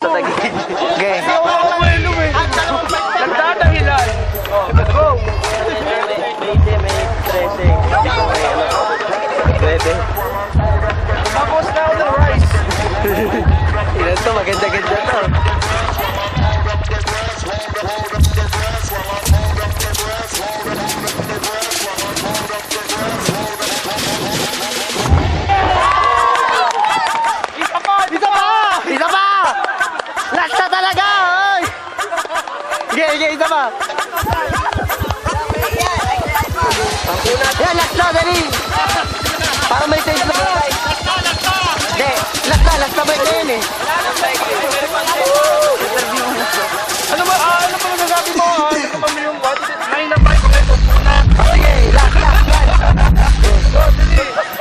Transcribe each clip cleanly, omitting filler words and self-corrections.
sa tagig. Okay. Nagdadahilan. Go! May 13. Pwede. Tapos na on the rice. Ilan to? Maganda-ganda to. Isa pa! Isa pa! Last na talaga! Oy! Sige, isa pa! Yan, last na, dali! Para may sense na. Hindi, last na ba yun eh? Ano ba nagasabi mo? Ano ka pamilyong what? 9 na 5 pag ito na. Sige, last.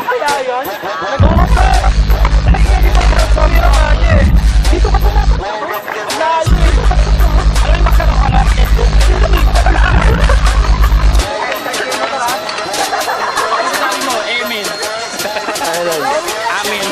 Kaya yun? Nag-umas ka! Sorry na nga niya eh. Dito ka pa na. Layo eh. Alam yung magkaroon ka natin. Sabi mo, amen. Amen.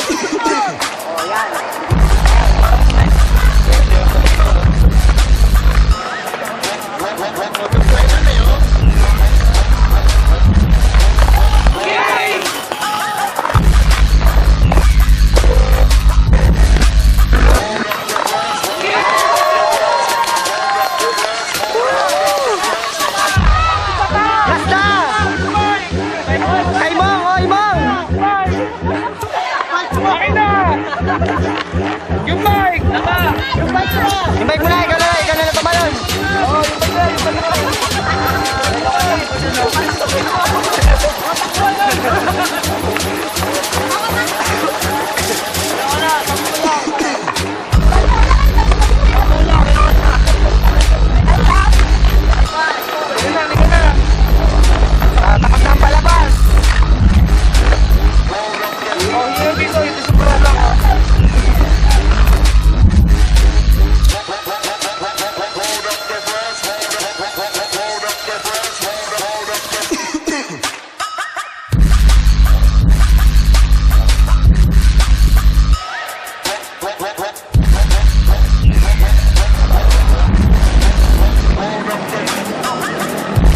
Last na! Kay Mong, oy Mong! Akin na! Yung mic! Tama! Yung bike mo na, ikaw na tumalon. Oo, yung mic na, yung mic na. Takas na ang palabas. Oh, yun dito, ito super lang.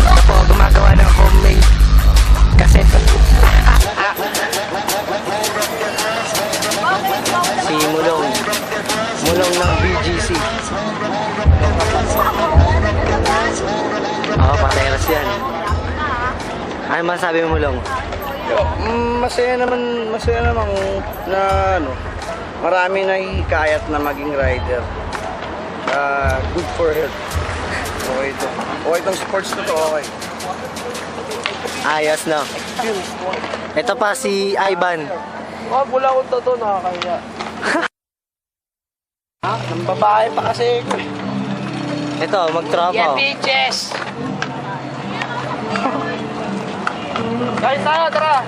Ako gumagawa ng homemade cassette. Si Mulong ng BGC. Pateras yan. Ano masabi mo, Mulong? Masaya naman na ano, marami na hikayat na maging rider. Good for health. Okay ito. Okay itong sports na to, okay. Ayos, no? Ito pa si Ivan. Oh, bula akong totoo, nakakaya. Ng babae pa kasi ako eh. Ito, mag-tropa. bitches! Kain tayo, tara!